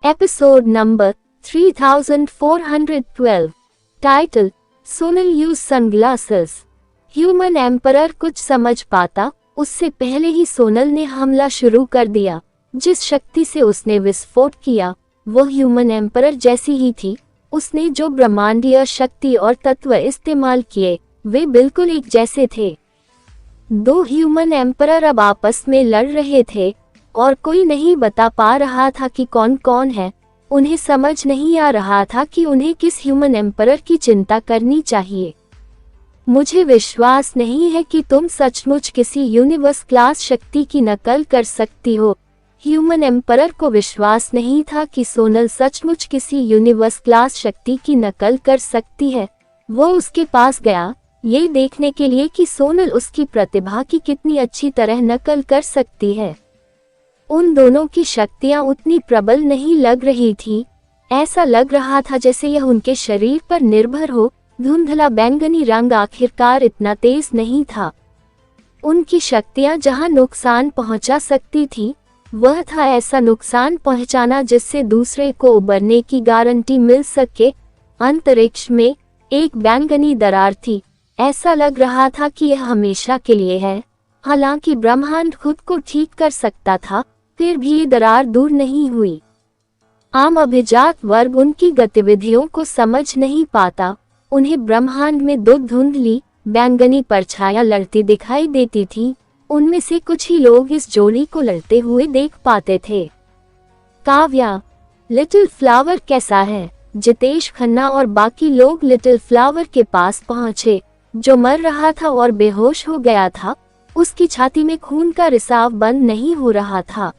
Episode number 3412. Title: Sonal use sunglasses. Human emperor कुछ समझ पाता उससे पहले ही सोनल ने हमला शुरू कर दिया। जिस शक्ति से उसने विस्फोट किया वो ह्यूमन एम्परर जैसी ही थी। उसने जो ब्रह्मांडीय शक्ति और तत्व इस्तेमाल किए वे बिल्कुल एक जैसे थे। दो ह्यूमन एम्परर अब आपस में लड़ रहे थे और कोई नहीं बता पा रहा था कि कौन कौन है। उन्हें समझ नहीं आ रहा था कि उन्हें किस ह्यूमन एम्परर की चिंता करनी चाहिए। मुझे विश्वास नहीं है कि तुम सचमुच किसी यूनिवर्स क्लास शक्ति की नकल कर सकती हो। ह्यूमन एम्परर को विश्वास नहीं था कि सोनल सचमुच किसी यूनिवर्स क्लास शक्ति की नकल कर सकती है। वो उसके पास गया ये देखने के लिए कि सोनल उसकी प्रतिभा की कितनी अच्छी तरह नकल कर सकती है। उन दोनों की शक्तियां उतनी प्रबल नहीं लग रही थी। ऐसा लग रहा था जैसे यह उनके शरीर पर निर्भर हो। धुंधला बैंगनी रंग आखिरकार इतना तेज नहीं था। उनकी शक्तियां जहां नुकसान पहुंचा सकती थी वह था ऐसा नुकसान पहुंचाना जिससे दूसरे को उबरने की गारंटी मिल सके। अंतरिक्ष में एक बैंगनी दरार थी। ऐसा लग रहा था कि यह हमेशा के लिए है। हालांकि ब्रह्मांड खुद को ठीक कर सकता था फिर भी ये दरार दूर नहीं हुई। आम अभिजात वर्ग उनकी गतिविधियों को समझ नहीं पाता। उन्हें ब्रह्मांड में दो धुंधली बैंगनी परछायां लड़ती दिखाई देती थी। उनमें से कुछ ही लोग इस जोड़ी को लड़ते हुए देख पाते थे। काव्या, लिटिल फ्लावर कैसा है? जितेश खन्ना और बाकी लोग लिटिल फ्लावर के पास पहुंचे जो मर रहा था और बेहोश हो गया था। उसकी छाती में खून का रिसाव बंद नहीं हो रहा था।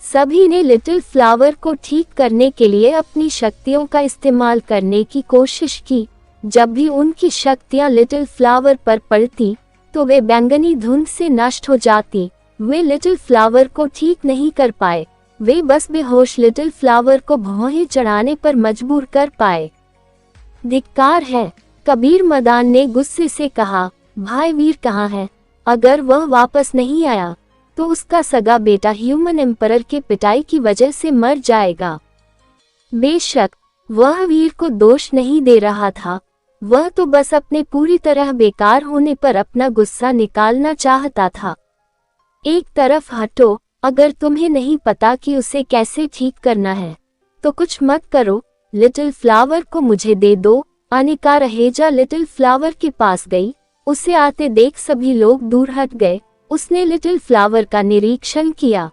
सभी ने लिटिल फ्लावर को ठीक करने के लिए अपनी शक्तियों का इस्तेमाल करने की कोशिश की। जब भी उनकी शक्तियां लिटिल फ्लावर पर पड़ती तो वे बैंगनी धुंध से नष्ट हो जाती। वे लिटिल फ्लावर को ठीक नहीं कर पाए। वे बस बेहोश लिटिल फ्लावर को भौहें चढ़ाने पर मजबूर कर पाए। धिक्कार है, कबीर मदान ने गुस्से से कहा। भाई वीर कहाँ है? अगर वह वापस नहीं आया तो उसका सगा बेटा ह्यूमन एम्परर के पिटाई की वजह से मर जाएगा। बेशक वह वीर को दोष नहीं दे रहा था। वह तो बस अपने पूरी तरह बेकार होने पर अपना गुस्सा निकालना चाहता था। एक तरफ हटो। अगर तुम्हें नहीं पता कि उसे कैसे ठीक करना है तो कुछ मत करो। लिटिल फ्लावर को मुझे दे दो। अनिका रहेजा लिटिल फ्लावर के पास गई। उसे आते देख सभी लोग दूर हट गए। उसने लिटिल फ्लावर का निरीक्षण किया।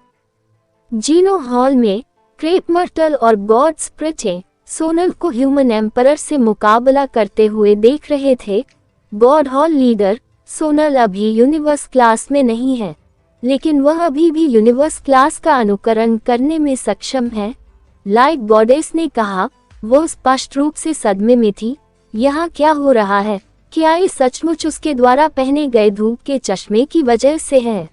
जीनो हॉल में क्रेप मर्टल और गॉड स्प्रिटे सोनल को ह्यूमन एम्परर से मुकाबला करते हुए देख रहे थे। गॉड हॉल लीडर, सोनल अभी यूनिवर्स क्लास में नहीं है लेकिन वह अभी भी यूनिवर्स क्लास का अनुकरण करने में सक्षम है। लाइट गॉडेस ने कहा। वो स्पष्ट रूप से सदमे में थी। यहाँ क्या हो रहा है? क्या ये सचमुच उसके द्वारा पहने गए धूप के चश्मे की वजह से है?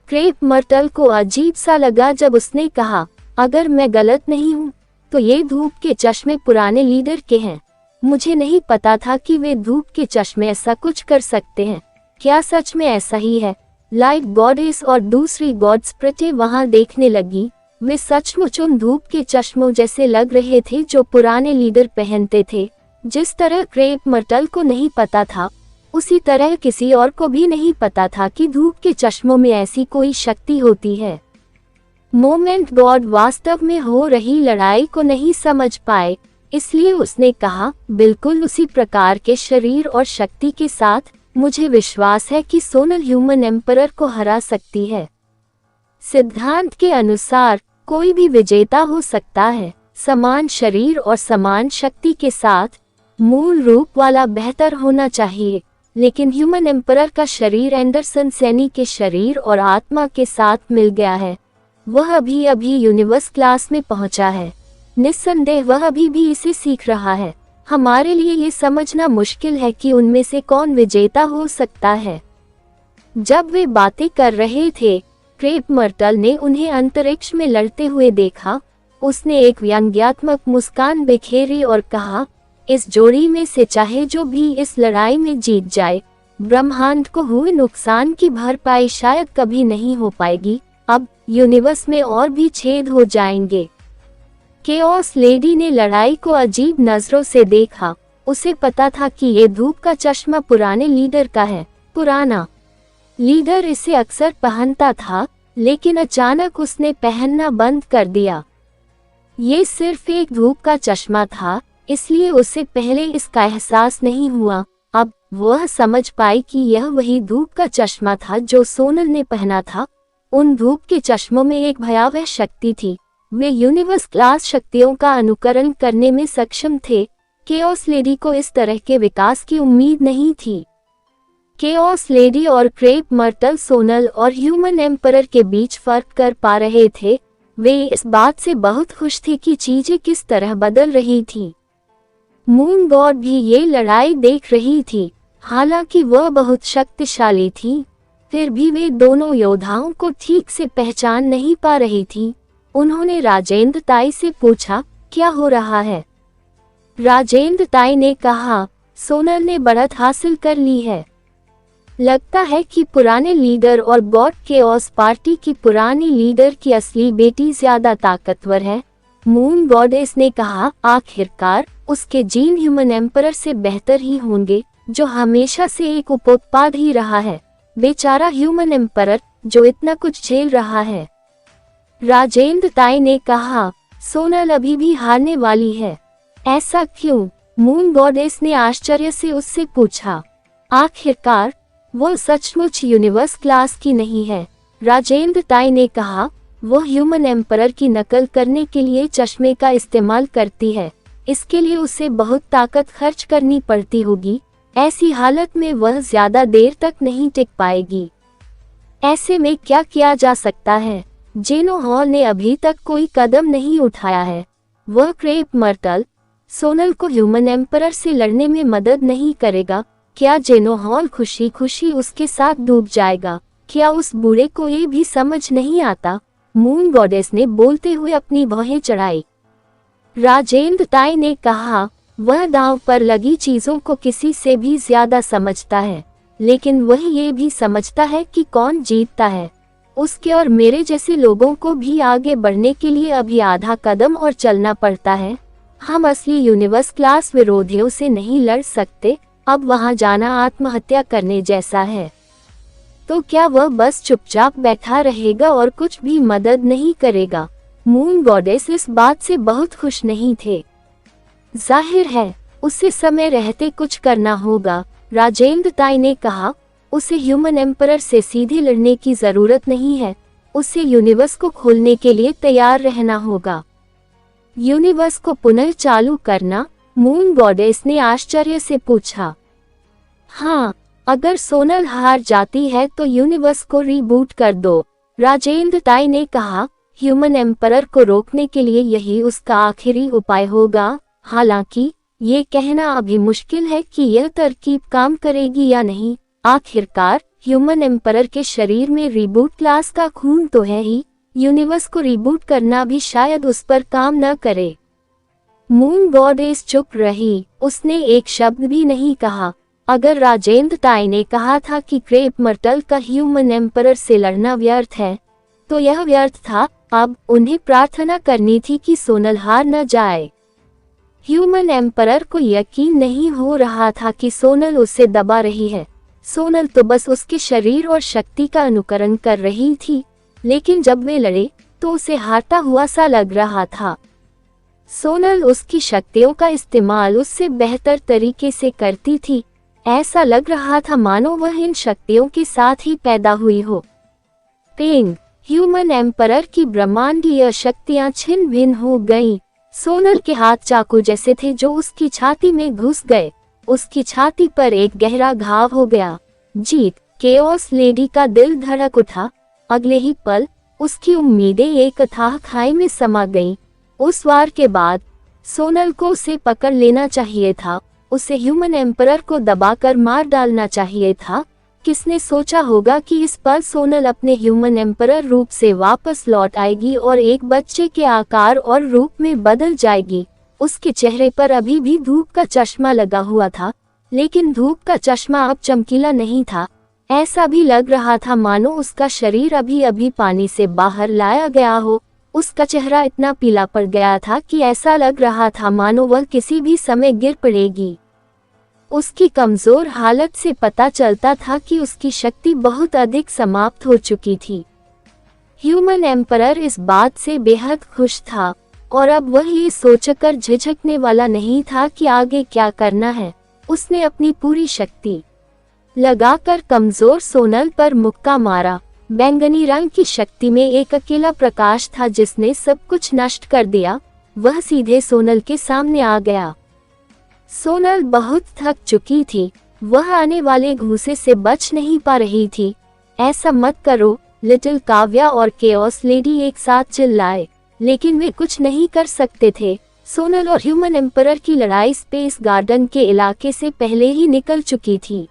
क्रेप मर्टल को अजीब सा लगा जब उसने कहा, अगर मैं गलत नहीं हूँ तो ये धूप के चश्मे पुराने लीडर के हैं। मुझे नहीं पता था कि वे धूप के चश्मे ऐसा कुछ कर सकते हैं। क्या सच में ऐसा ही है? लाइट गॉडेस और दूसरी गॉड स्प्रिटे वहां देखने लगी। वे सचमुच उन धूप के चश्मों जैसे लग रहे थे जो पुराने लीडर पहनते थे। जिस तरह क्रेप मर्टल को नहीं पता था उसी तरह किसी और को भी नहीं पता था कि धूप के चश्मों में ऐसी कोई शक्ति होती है। मोमेंट गॉड वास्तव में हो रही लड़ाई को नहीं समझ पाए इसलिए उसने कहा, बिल्कुल उसी प्रकार के शरीर और शक्ति के साथ मुझे विश्वास है कि सोनल ह्यूमन एम्परर को हरा सकती है। सिद्धांत के अनुसार कोई भी विजेता हो सकता है। समान शरीर और समान शक्ति के साथ मूल रूप वाला बेहतर होना चाहिए। लेकिन ह्यूमन एम्परर का शरीर एंडरसन सैनी के शरीर और आत्मा के साथ मिल गया है। वह अभी अभी यूनिवर्स क्लास में पहुंचा है। निस्संदेह वह अभी भी इसे सीख रहा है। हमारे लिए ये समझना मुश्किल है कि उनमें से कौन विजेता हो सकता है। जब वे बातें कर रहे थे क्रेप मर्टल ने उन्हें अंतरिक्ष में लड़ते हुए देखा। उसने एक व्यंग्यात्मक मुस्कान बिखेरी और कहा, इस जोड़ी में से चाहे जो भी इस लड़ाई में जीत जाए ब्रह्मांड को हुए नुकसान की भरपाई शायद कभी नहीं हो पाएगी। अब यूनिवर्स में और भी छेद हो जाएंगे। केओस लेडी ने लड़ाई को अजीब नजरों से देखा। उसे पता था कि ये धूप का चश्मा पुराने लीडर का है। पुराना लीडर इसे अक्सर पहनता था, लेकिन अचानक उसने पहनना बंद कर दिया। ये सिर्फ एक धूप का चश्मा था, इसलिए उसे पहले इसका एहसास नहीं हुआ। अब वह समझ पाई कि यह वही धूप का चश्मा था जो सोनल ने पहना था। उन धूप के चश्मों में एक भयावह शक्ति थी। वे यूनिवर्स क्लास शक्तियों का अनुकरण करने में सक्षम थे। केओस लेडी को इस तरह के विकास की उम्मीद नहीं थी। केओस लेडी और क्रेप मर्टल सोनल और ह्यूमन एम्परर के बीच फर्क कर पा रहे थे। वे इस बात से बहुत खुश थे कि चीजें किस तरह बदल रही थीं। मून गॉड भी ये लड़ाई देख रही थी। हालांकि वह बहुत शक्तिशाली थी, फिर भी वे दोनों योद्धाओं को ठीक से पहचान नहीं पा रही थी। उन्होंने राजेंद्र ताई से पूछा, क्या हो रहा है? राजेंद्र ताई ने कहा, सोनल ने बढ़त हासिल कर ली है। लगता है कि पुराने लीडर और गॉड केओस पार्टी की पुरानी लीडर की असली बेटी ज्यादा ताकतवर है। मून गॉडेस ने कहा, आखिरकार उसके जीन ह्यूमन एम्परर से बेहतर ही होंगे, जो हमेशा से एक उपोत्पाद ही रहा है। बेचारा ह्यूमन एम्परर जो इतना कुछ झेल रहा है। राजेंद्र ताई ने कहा, सोनल अभी भी हारने वाली है। ऐसा क्यों? मून गॉडेस ने आश्चर्य से उससे पूछा। आखिरकार वो सचमुच यूनिवर्स क्लास की नहीं है। राजेंद्र ताई ने कहा, वो ह्यूमन एम्परर की नकल करने के लिए चश्मे का इस्तेमाल करती है। इसके लिए उसे बहुत ताकत खर्च करनी पड़ती होगी। ऐसी हालत में वह ज्यादा देर तक नहीं टिक पाएगी। ऐसे में क्या किया जा सकता है? जेनो हॉल ने अभी तक कोई कदम नहीं उठाया है। वह क्रेप मर्टल सोनल को ह्यूमन एम्परर से लड़ने में मदद नहीं करेगा। क्या जेनो हॉल खुशी खुशी उसके साथ डूब जाएगा? क्या उस बूढ़े को ये भी समझ नहीं आता? मून गॉडेस ने बोलते हुए अपनी भौहें चढ़ाई। राजेंद्र ताई ने कहा, वह दांव पर लगी चीजों को किसी से भी ज्यादा समझता है, लेकिन वह ये भी समझता है कि कौन जीतता है। उसके और मेरे जैसे लोगों को भी आगे बढ़ने के लिए अभी आधा कदम और चलना पड़ता है। हम असली यूनिवर्स क्लास विरोधियों से नहीं लड़ सकते। अब वहां जाना आत्महत्या करने जैसा है। तो क्या वह बस चुपचाप बैठा रहेगा और कुछ भी मदद नहीं करेगा? मून गॉडेस इस बात से बहुत खुश नहीं थे। जाहिर है उसे समय रहते कुछ करना होगा। राजेंद्र ताई ने कहा, उसे ह्यूमन एम्परर से सीधे लड़ने की जरूरत नहीं है। उसे यूनिवर्स को खोलने के लिए तैयार रहना होगा। यूनिवर्स को पुनः चालू करना? मून गॉडेस ने आश्चर्य से पूछा। हाँ, अगर सोनल हार जाती है तो यूनिवर्स को रीबूट कर दो। राजेंद्र ताई ने कहा, ह्यूमन एम्परर को रोकने के लिए यही उसका आखिरी उपाय होगा। हालांकि ये कहना अभी मुश्किल है कि यह तरकीब काम करेगी या नहीं। आखिरकार ह्यूमन एम्परर के शरीर में रीबूट क्लास का खून तो है ही। यूनिवर्स को रीबूट करना भी शायद उस पर काम न करे। मून गॉडेस चुप रही। उसने एक शब्द भी नहीं कहा। अगर राजेंद्र ताई ने कहा था कि क्रेप मर्टल का ह्यूमन एम्परर से लड़ना व्यर्थ है, तो यह व्यर्थ था। अब उन्हें प्रार्थना करनी थी कि सोनल हार न जाए। ह्यूमन एम्परर को यकीन नहीं हो रहा था कि सोनल उसे दबा रही है। सोनल तो बस उसके शरीर और शक्ति का अनुकरण कर रही थी, लेकिन जब वे लड़े तो उसे हारता हुआ सा लग रहा था। सोनल उसकी शक्तियों का इस्तेमाल उससे बेहतर तरीके से करती थी। ऐसा लग रहा था मानो वह इन शक्तियों के साथ ही पैदा हुई हो। पेंग, ह्यूमन एम्परर की ब्रह्मांडीय शक्तियां छिन्न भिन्न हो गईं। सोनल के हाथ चाकू जैसे थे जो उसकी छाती में घुस गए। उसकी छाती पर एक गहरा घाव हो गया। जीत! केओस लेडी का दिल धड़क उठा। अगले ही पल उसकी उम्मीदें एक अथाह खाई में समा गईं। उस वार के बाद सोनल को उसे पकड़ लेना चाहिए था। उसे ह्यूमन एम्परर को दबाकर मार डालना चाहिए था। किसने सोचा होगा कि इस पल सोनल अपने ह्यूमन एम्परर रूप से वापस लौट आएगी और एक बच्चे के आकार और रूप में बदल जाएगी। उसके चेहरे पर अभी भी धूप का चश्मा लगा हुआ था, लेकिन धूप का चश्मा अब चमकीला नहीं था। ऐसा भी लग रहा था मानो उसका शरीर अभी अभी पानी से बाहर लाया गया हो। उसका चेहरा इतना पीला पड़ गया था कि ऐसा लग रहा था मानो वह किसी भी समय गिर पड़ेगी। उसकी कमजोर हालत से पता चलता था कि उसकी शक्ति बहुत अधिक समाप्त हो चुकी थी। ह्यूमन एम्परर इस बात से बेहद खुश था और अब वह ये सोचकर झिझकने वाला नहीं था कि आगे क्या करना है। उसने अपनी पूरी शक्ति लगाकर कमजोर सोनल पर मुक्का मारा। बैंगनी रंग की शक्ति में एक अकेला प्रकाश था जिसने सब कुछ नष्ट कर दिया। वह सीधे सोनल के सामने आ गया। सोनल बहुत थक चुकी थी। वह आने वाले घूंसे से बच नहीं पा रही थी। ऐसा मत करो, लिटिल काव्या और केओस लेडी एक साथ चिल्लाए, लेकिन वे कुछ नहीं कर सकते थे। सोनल और ह्यूमन एम्परर की लड़ाई स्पेस गार्डन के इलाके से पहले ही निकल चुकी थी।